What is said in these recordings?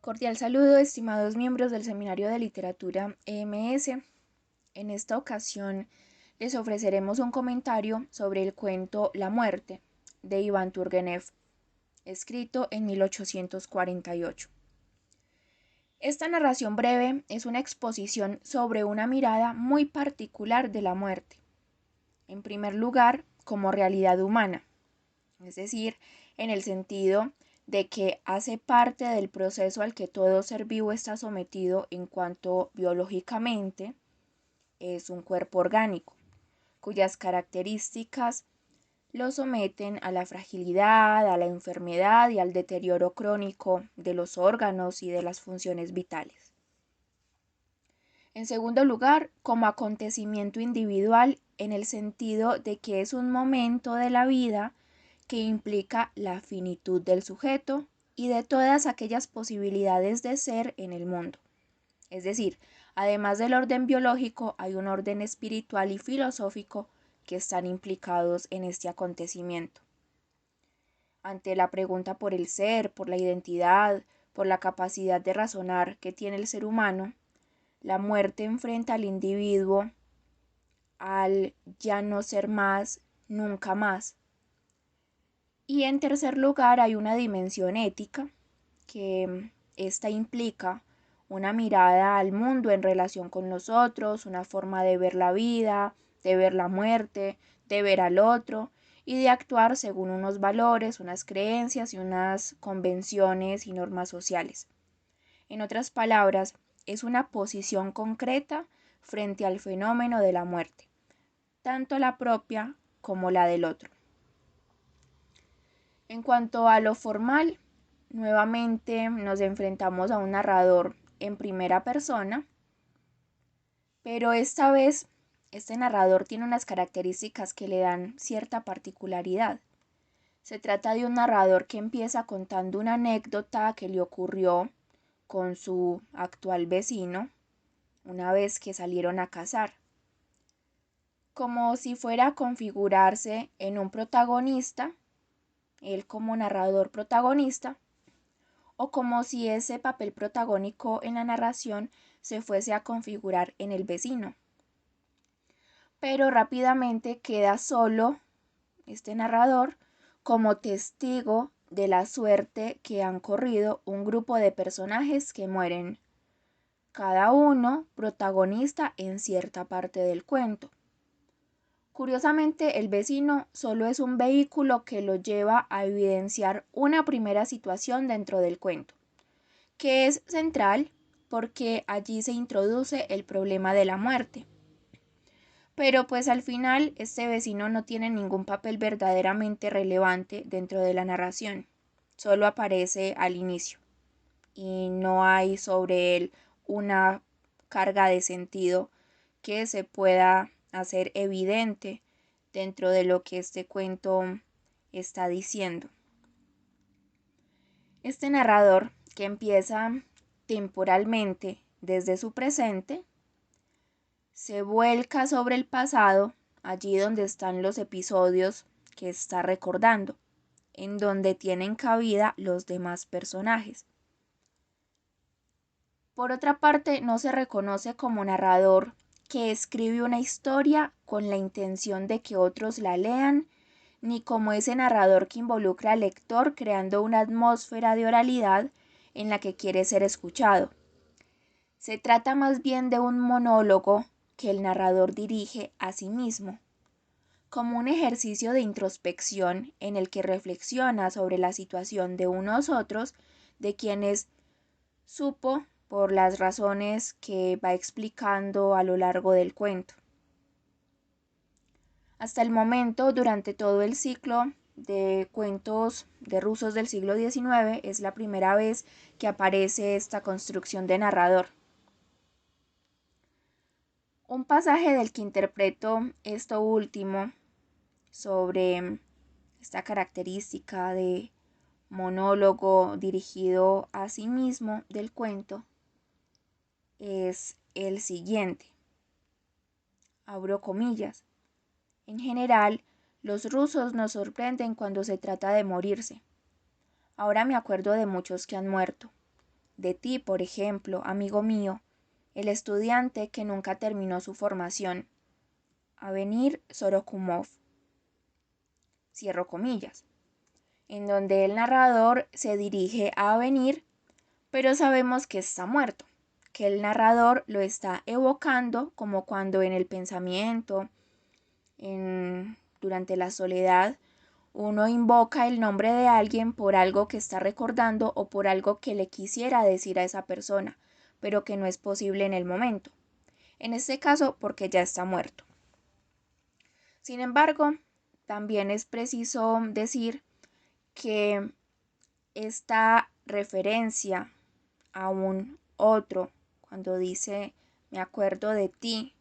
Cordial saludo, estimados miembros del Seminario de Literatura EMS. En esta ocasión les ofreceremos un comentario sobre el cuento La muerte de Iván Turgenev, escrito en 1848. Esta narración breve es una exposición sobre una mirada muy particular de la muerte. En primer lugar, como realidad humana, es decir, en el sentido de que hace parte del proceso al que todo ser vivo está sometido en cuanto biológicamente es un cuerpo orgánico, cuyas características lo someten a la fragilidad, a la enfermedad y al deterioro crónico de los órganos y de las funciones vitales. En segundo lugar, como acontecimiento individual en el sentido de que es un momento de la vida que implica la finitud del sujeto y de todas aquellas posibilidades de ser en el mundo. Es decir, además del orden biológico, hay un orden espiritual y filosófico que están implicados en este acontecimiento. Ante la pregunta por el ser, por la identidad, por la capacidad de razonar que tiene el ser humano, la muerte enfrenta al individuo al ya no ser más, nunca más. Y en tercer lugar hay una dimensión ética que esta implica una mirada al mundo en relación con los otros, una forma de ver la vida, de ver la muerte, de ver al otro y de actuar según unos valores, unas creencias y unas convenciones y normas sociales. En otras palabras, es una posición concreta frente al fenómeno de la muerte, tanto la propia como la del otro. En cuanto a lo formal, nuevamente nos enfrentamos a un narrador en primera persona, pero esta vez este narrador tiene unas características que le dan cierta particularidad. Se trata de un narrador que empieza contando una anécdota que le ocurrió con su actual vecino una vez que salieron a cazar, como si fuera a configurarse en un protagonista, él como narrador protagonista, o como si ese papel protagónico en la narración se fuese a configurar en el vecino. Pero rápidamente queda solo este narrador como testigo de la suerte que han corrido un grupo de personajes que mueren, cada uno protagonista en cierta parte del cuento. Curiosamente, el vecino solo es un vehículo que lo lleva a evidenciar una primera situación dentro del cuento, que es central porque allí se introduce el problema de la muerte. Pero pues al final este vecino no tiene ningún papel verdaderamente relevante dentro de la narración, solo aparece al inicio y no hay sobre él una carga de sentido que se pueda hacer evidente dentro de lo que este cuento está diciendo. Este narrador, que empieza temporalmente desde su presente, se vuelca sobre el pasado, allí donde están los episodios que está recordando, en donde tienen cabida los demás personajes. Por otra parte, no se reconoce como narrador que escribe una historia con la intención de que otros la lean, ni como ese narrador que involucra al lector creando una atmósfera de oralidad en la que quiere ser escuchado. Se trata más bien de un monólogo que el narrador dirige a sí mismo, como un ejercicio de introspección en el que reflexiona sobre la situación de unos otros de quienes supo por las razones que va explicando a lo largo del cuento. Hasta el momento, durante todo el ciclo de cuentos de rusos del siglo XIX, es la primera vez que aparece esta construcción de narrador. Un pasaje del que interpreto esto último sobre esta característica de monólogo dirigido a sí mismo del cuento es el siguiente. Abro comillas. En general, los rusos nos sorprenden cuando se trata de morirse. Ahora me acuerdo de muchos que han muerto. de ti, por ejemplo, amigo mío, el estudiante que nunca terminó su formación. Avenir Sorokumov. Cierro comillas. En donde el narrador se dirige a Avenir, pero sabemos que está muerto, que el narrador lo está evocando como cuando en el pensamiento, durante la soledad, uno invoca el nombre de alguien por algo que está recordando o por algo que le quisiera decir a esa persona, pero que no es posible en el momento. En este caso, porque ya está muerto. Sin embargo, también es preciso decir que esta referencia a un otro, cuando dice me acuerdo de ti,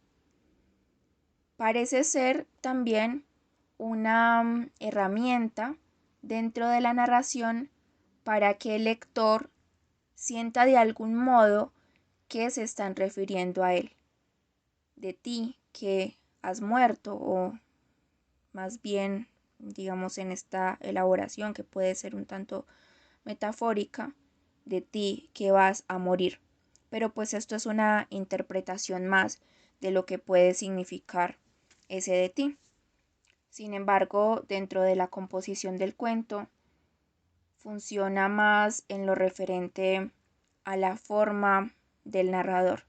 parece ser también una herramienta dentro de la narración para que el lector sienta de algún modo que se están refiriendo a él, de ti que has muerto, o más bien, digamos, en esta elaboración que puede ser un tanto metafórica, de ti que vas a morir. Pero pues esto es una interpretación más de lo que puede significar ese de ti. Sin embargo, dentro de la composición del cuento, funciona más en lo referente a la forma del narrador.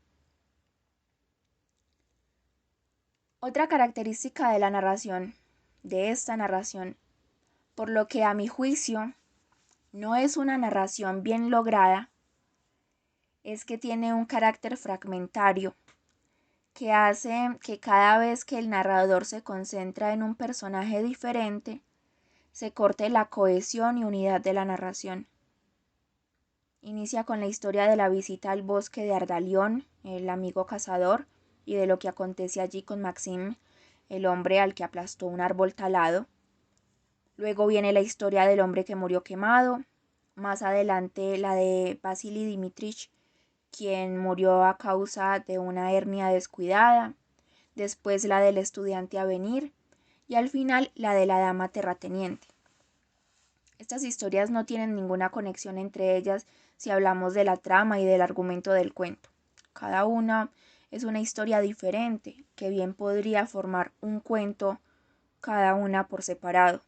Otra característica de la narración, de esta narración, por lo que a mi juicio no es una narración bien lograda, es que tiene un carácter fragmentario, que hace que cada vez que el narrador se concentra en un personaje diferente, se corte la cohesión y unidad de la narración. Inicia con la historia de la visita al bosque de Ardalión, el amigo cazador, y de lo que acontece allí con Maxim, el hombre al que aplastó un árbol talado. Luego viene la historia del hombre que murió quemado, más adelante la de Vasily Dmitrich, quien murió a causa de una hernia descuidada, después la del estudiante Avenir y al final la de la dama terrateniente. Estas historias no tienen ninguna conexión entre ellas si hablamos de la trama y del argumento del cuento. Cada una es una historia diferente que bien podría formar un cuento cada una por separado.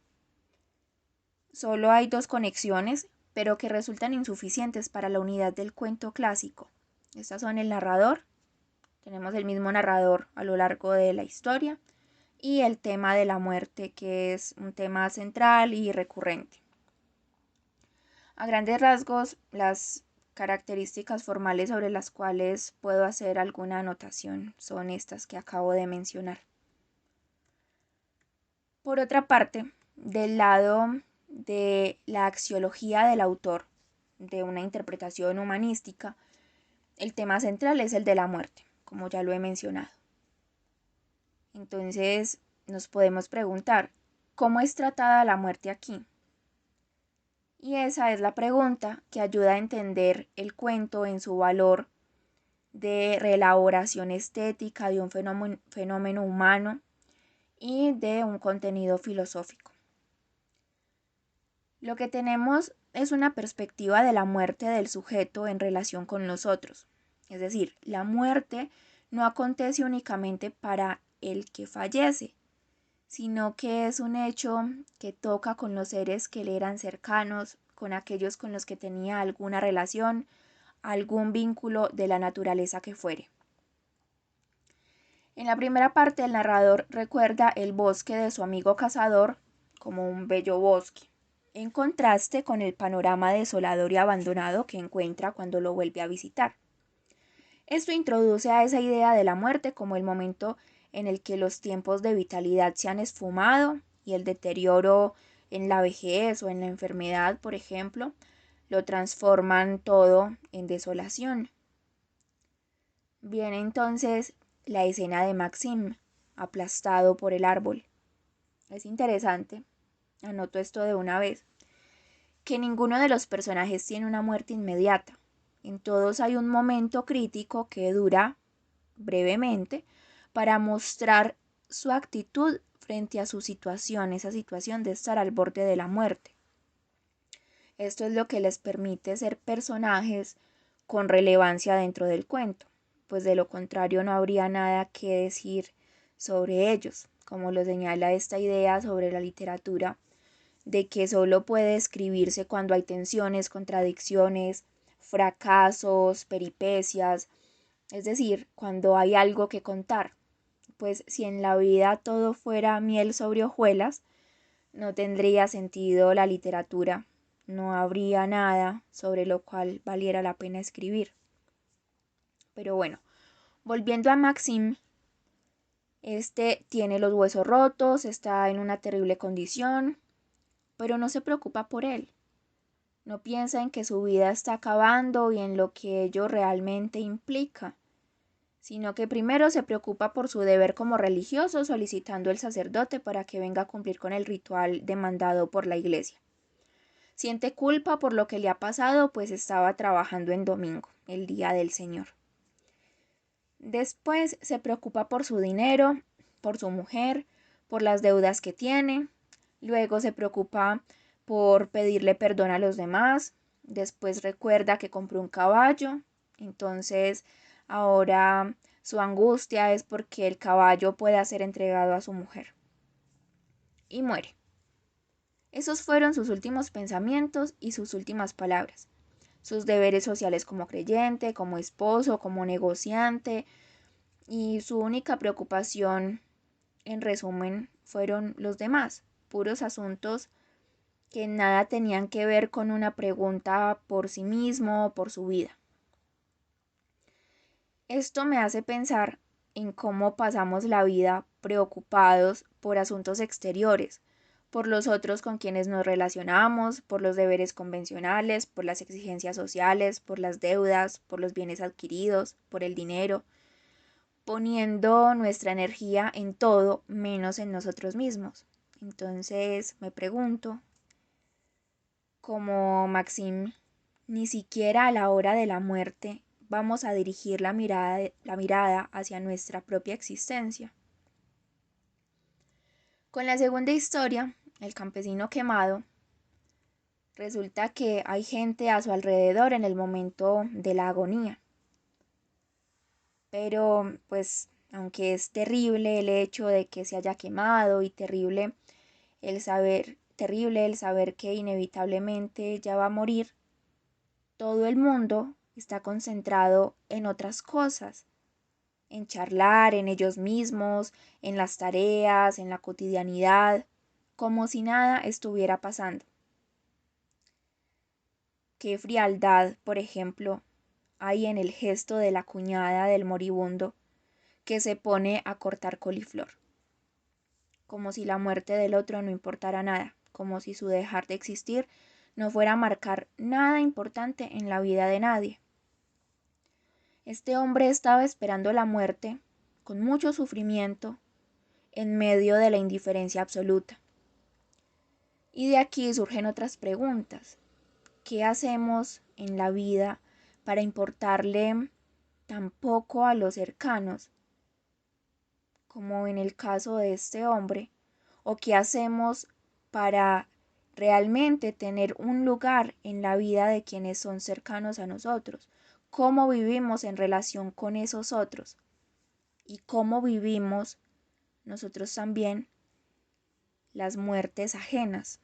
Solo hay dos conexiones, pero que resultan insuficientes para la unidad del cuento clásico. Estas son el narrador, tenemos el mismo narrador a lo largo de la historia, y el tema de la muerte, que es un tema central y recurrente. A grandes rasgos, las características formales sobre las cuales puedo hacer alguna anotación son estas que acabo de mencionar. Por otra parte, del lado de la axiología del autor, de una interpretación humanística, el tema central es el de la muerte, como ya lo he mencionado. Entonces, nos podemos preguntar, ¿cómo es tratada la muerte aquí? Y esa es la pregunta que ayuda a entender el cuento en su valor de reelaboración estética de un fenómeno humano y de un contenido filosófico. Lo que tenemos es una perspectiva de la muerte del sujeto en relación con los otros. Es decir, la muerte no acontece únicamente para el que fallece, sino que es un hecho que toca con los seres que le eran cercanos, con aquellos con los que tenía alguna relación, algún vínculo de la naturaleza que fuere. En la primera parte el narrador recuerda el bosque de su amigo cazador como un bello bosque, en contraste con el panorama desolador y abandonado que encuentra cuando lo vuelve a visitar. Esto introduce a esa idea de la muerte como el momento en el que los tiempos de vitalidad se han esfumado y el deterioro en la vejez o en la enfermedad, por ejemplo, lo transforman todo en desolación. Viene entonces la escena de Maxim, aplastado por el árbol. Es interesante, anoto esto de una vez, que ninguno de los personajes tiene una muerte inmediata. En todos hay un momento crítico que dura brevemente para mostrar su actitud frente a su situación, esa situación de estar al borde de la muerte. Esto es lo que les permite ser personajes con relevancia dentro del cuento, pues de lo contrario no habría nada que decir sobre ellos, como lo señala esta idea sobre la literatura, de que solo puede escribirse cuando hay tensiones, contradicciones, fracasos, peripecias, es decir, cuando hay algo que contar, pues si en la vida todo fuera miel sobre hojuelas, no tendría sentido la literatura, no habría nada sobre lo cual valiera la pena escribir. Pero bueno, volviendo a Maxim, este tiene los huesos rotos, está en una terrible condición, pero no se preocupa por él. No piensa en que su vida está acabando y en lo que ello realmente implica, sino que primero se preocupa por su deber como religioso, solicitando al sacerdote para que venga a cumplir con el ritual demandado por la iglesia. Siente culpa por lo que le ha pasado, pues estaba trabajando en domingo, el día del Señor. Después se preocupa por su dinero, por su mujer, por las deudas que tiene. Luego se preocupa por pedirle perdón a los demás. Después recuerda que compró un caballo. Entonces ahora su angustia es porque el caballo pueda ser entregado a su mujer. Y muere. Esos fueron sus últimos pensamientos y sus últimas palabras. Sus deberes sociales como creyente, como esposo, como negociante, y su única preocupación, en resumen, fueron los demás, puros asuntos que nada tenían que ver con una pregunta por sí mismo o por su vida. Esto me hace pensar en cómo pasamos la vida preocupados por asuntos exteriores, por los otros con quienes nos relacionamos, por los deberes convencionales, por las exigencias sociales, por las deudas, por los bienes adquiridos, por el dinero, poniendo nuestra energía en todo menos en nosotros mismos. Entonces me pregunto, como Maxim, ni siquiera a la hora de la muerte vamos a dirigir la mirada hacia nuestra propia existencia. Con la segunda historia, el campesino quemado, resulta que hay gente a su alrededor en el momento de la agonía. Pero pues aunque es terrible el hecho de que se haya quemado y terrible el saber que inevitablemente ya va a morir, todo el mundo está concentrado en otras cosas, en charlar, en ellos mismos, en las tareas, en la cotidianidad, como si nada estuviera pasando. Qué frialdad, por ejemplo, hay en el gesto de la cuñada del moribundo que se pone a cortar coliflor, como si la muerte del otro no importara nada, como si su dejar de existir no fuera a marcar nada importante en la vida de nadie. Este hombre estaba esperando la muerte con mucho sufrimiento en medio de la indiferencia absoluta. Y de aquí surgen otras preguntas. ¿Qué hacemos en la vida para importarle tan poco a los cercanos, como en el caso de este hombre? ¿O qué hacemos para realmente tener un lugar en la vida de quienes son cercanos a nosotros? ¿Cómo vivimos en relación con esos otros? ¿Y cómo vivimos nosotros también las muertes ajenas?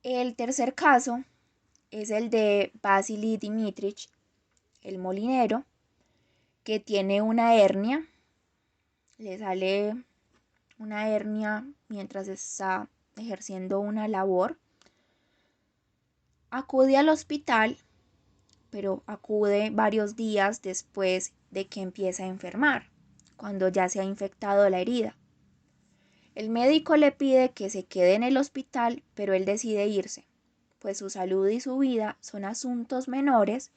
El tercer caso es el de Vasily Dmitrich, el molinero, que tiene una hernia, le sale una hernia mientras está ejerciendo una labor. Acude al hospital, pero acude varios días después de que empieza a enfermar, cuando ya se ha infectado la herida. El médico le pide que se quede en el hospital, pero él decide irse, pues su salud y su vida son asuntos menores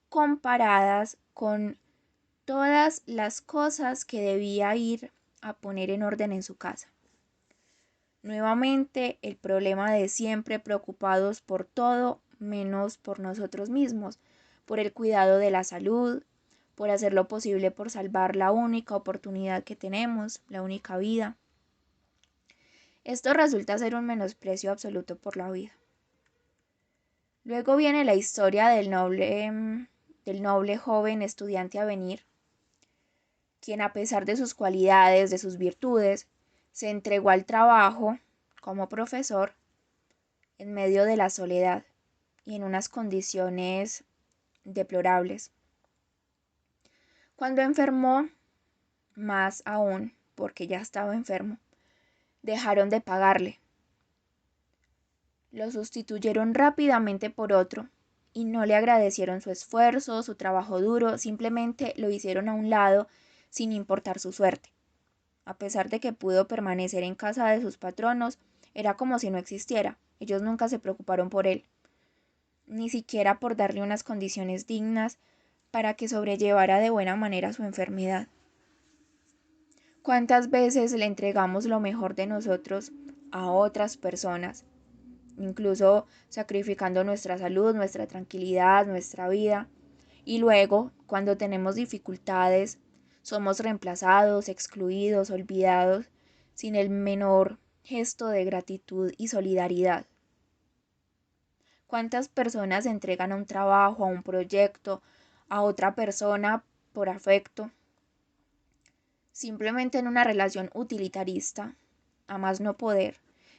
comparadas con todas las cosas que debía ir a poner en orden en su casa. Nuevamente el problema de siempre preocupados por todo menos por nosotros mismos, por el cuidado de la salud, por hacer lo posible por salvar la única oportunidad que tenemos, la única vida. Esto resulta ser un menosprecio absoluto por la vida. Luego viene la historia del noble joven estudiante a venir, quien a pesar de sus cualidades, de sus virtudes, se entregó al trabajo como profesor en medio de la soledad y en unas condiciones deplorables. Cuando enfermó, más aún, porque ya estaba enfermo, dejaron de pagarle. Lo sustituyeron rápidamente por otro y no le agradecieron su esfuerzo, su trabajo duro, simplemente lo hicieron a un lado sin importar su suerte. A pesar de que pudo permanecer en casa de sus patronos, era como si no existiera. Ellos nunca se preocuparon por él, ni siquiera por darle unas condiciones dignas para que sobrellevara de buena manera su enfermedad. ¿Cuántas veces le entregamos lo mejor de nosotros a otras personas, incluso sacrificando nuestra salud, nuestra tranquilidad, nuestra vida? Y luego, cuando tenemos dificultades, somos reemplazados, excluidos, olvidados, sin el menor gesto de gratitud y solidaridad. ¿Cuántas personas se entregan a un trabajo, a un proyecto, a otra persona por afecto? Simplemente en una relación utilitarista, a más no poder,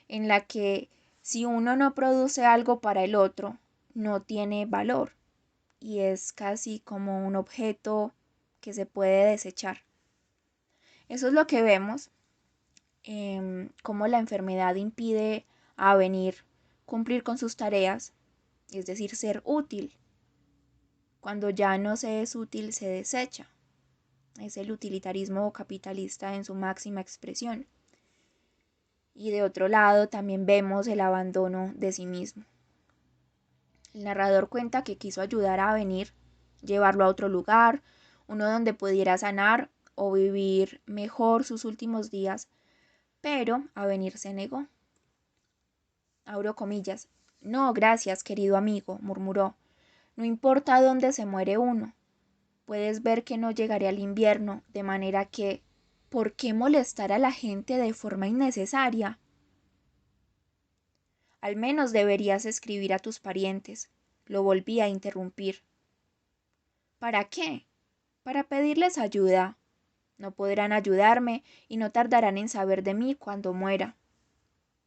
en la que si uno no produce algo para el otro, no tiene valor y es casi como un objeto que se puede desechar. Eso es lo que vemos, cómo la enfermedad impide a venir cumplir con sus tareas, es decir, ser útil. Cuando ya no se es útil, se desecha. Es el utilitarismo capitalista en su máxima expresión. Y de otro lado también vemos el abandono de sí mismo. El narrador cuenta que quiso ayudar a venir, llevarlo a otro lugar, uno donde pudiera sanar o vivir mejor sus últimos días, pero Avenir se negó. Abro comillas. No, gracias, querido amigo, murmuró. No importa dónde se muere uno. Puedes ver que no llegaré al invierno, de manera que ¿por qué molestar a la gente de forma innecesaria? Al menos deberías escribir a tus parientes. Lo volví a interrumpir. ¿Para qué? Para pedirles ayuda. No podrán ayudarme y no tardarán en saber de mí cuando muera.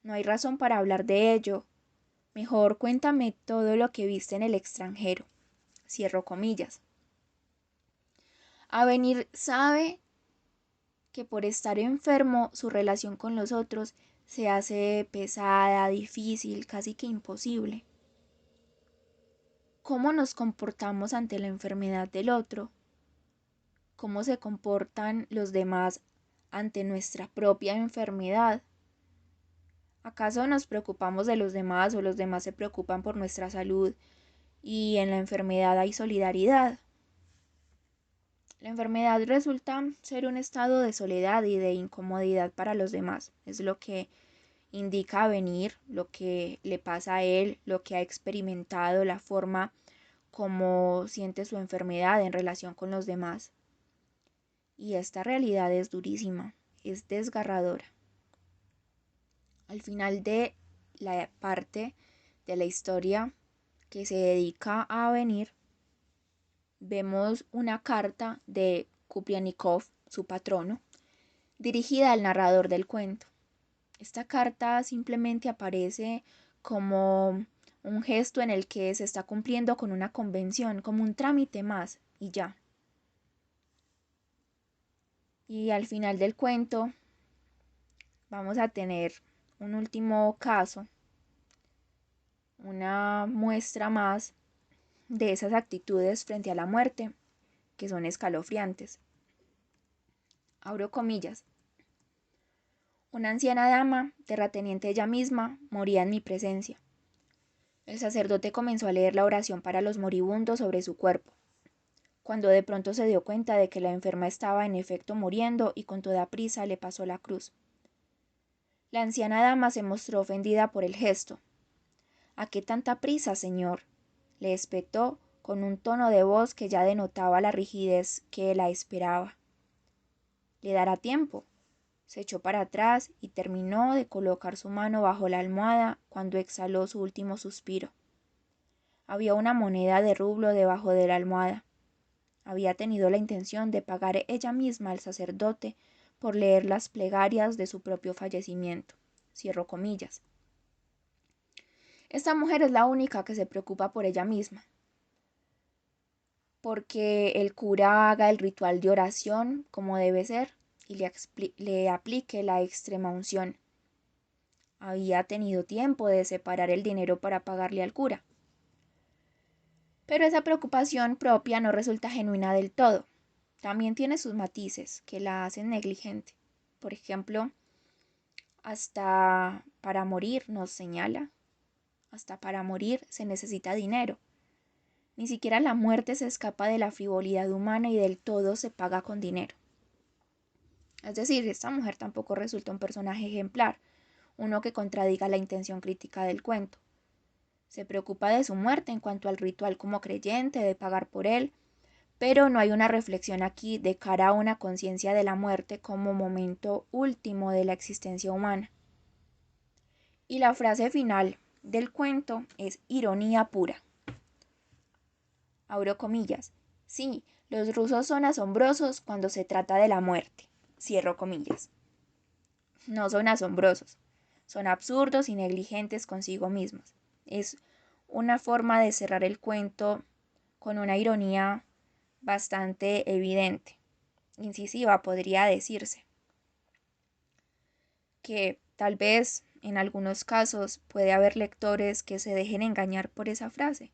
No hay razón para hablar de ello. Mejor cuéntame todo lo que viste en el extranjero. Cierro comillas. Avenir sabe que por estar enfermo su relación con los otros se hace pesada, difícil, casi que imposible. ¿Cómo nos comportamos ante la enfermedad del otro? ¿Cómo se comportan los demás ante nuestra propia enfermedad? ¿Acaso nos preocupamos de los demás o los demás se preocupan por nuestra salud y en la enfermedad hay solidaridad? La enfermedad resulta ser un estado de soledad y de incomodidad para los demás. Es lo que indica venir, lo que le pasa a él, lo que ha experimentado, la forma como siente su enfermedad en relación con los demás. Y esta realidad es durísima, es desgarradora. Al final de la parte de la historia que se dedica a venir, vemos una carta de Kuprianikov, su patrono, dirigida al narrador del cuento. Esta carta simplemente aparece como un gesto en el que se está cumpliendo con una convención, como un trámite más y ya. Y al final del cuento vamos a tener un último caso, una muestra más de esas actitudes frente a la muerte que son escalofriantes. Abro comillas. Una anciana dama, terrateniente ella misma, moría en mi presencia. El sacerdote comenzó a leer la oración para los moribundos sobre su cuerpo, cuando de pronto se dio cuenta de que la enferma estaba en efecto muriendo y con toda prisa le pasó la cruz. La anciana dama se mostró ofendida por el gesto. ¿A qué tanta prisa, señor?, le espetó con un tono de voz que ya denotaba la rigidez que la esperaba. Le dará tiempo. Se echó para atrás y terminó de colocar su mano bajo la almohada cuando exhaló su último suspiro. Había una moneda de rublo debajo de la almohada. Había tenido la intención de pagar ella misma al sacerdote por leer las plegarias de su propio fallecimiento. Cierro comillas. Esta mujer es la única que se preocupa por ella misma, porque el cura haga el ritual de oración como debe ser y le aplique la extrema unción. Había tenido tiempo de separar el dinero para pagarle al cura. Pero esa preocupación propia no resulta genuina del todo. También tiene sus matices que la hacen negligente. Por ejemplo, hasta para morir nos señala, hasta para morir se necesita dinero. Ni siquiera la muerte se escapa de la frivolidad humana y del todo se paga con dinero. Es decir, esta mujer tampoco resulta un personaje ejemplar, uno que contradiga la intención crítica del cuento. Se preocupa de su muerte en cuanto al ritual como creyente, de pagar por él, pero no hay una reflexión aquí de cara a una conciencia de la muerte como momento último de la existencia humana. Y la frase final del cuento es ironía pura. Abro comillas. Sí, los rusos son asombrosos cuando se trata de la muerte. Cierro comillas. No son asombrosos, son absurdos y negligentes consigo mismos. Es una forma de cerrar el cuento con una ironía bastante evidente, incisiva podría decirse, que tal vez en algunos casos puede haber lectores que se dejen engañar por esa frase,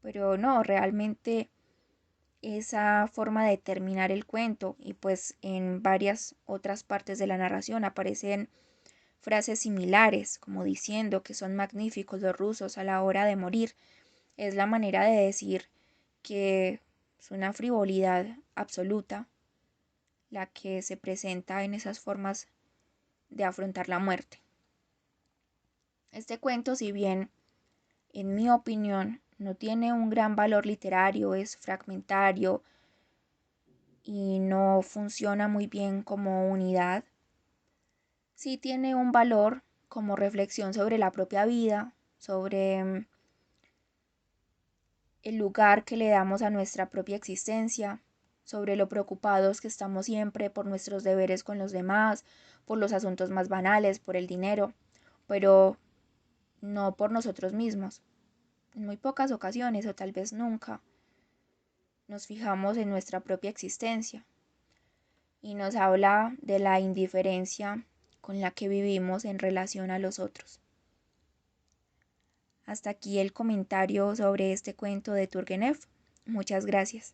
pero no, realmente esa forma de terminar el cuento y pues en varias otras partes de la narración aparecen frases similares, como diciendo que son magníficos los rusos a la hora de morir, es la manera de decir que es una frivolidad absoluta la que se presenta en esas formas de afrontar la muerte. Este cuento, si bien en mi opinión no tiene un gran valor literario, es fragmentario y no funciona muy bien como unidad, sí tiene un valor como reflexión sobre la propia vida, sobre el lugar que le damos a nuestra propia existencia, sobre lo preocupados que estamos siempre por nuestros deberes con los demás, por los asuntos más banales, por el dinero, pero no por nosotros mismos. En muy pocas ocasiones, o tal vez nunca, nos fijamos en nuestra propia existencia y nos habla de la indiferencia con la que vivimos en relación a los otros. Hasta aquí el comentario sobre este cuento de Turgenev. Muchas gracias.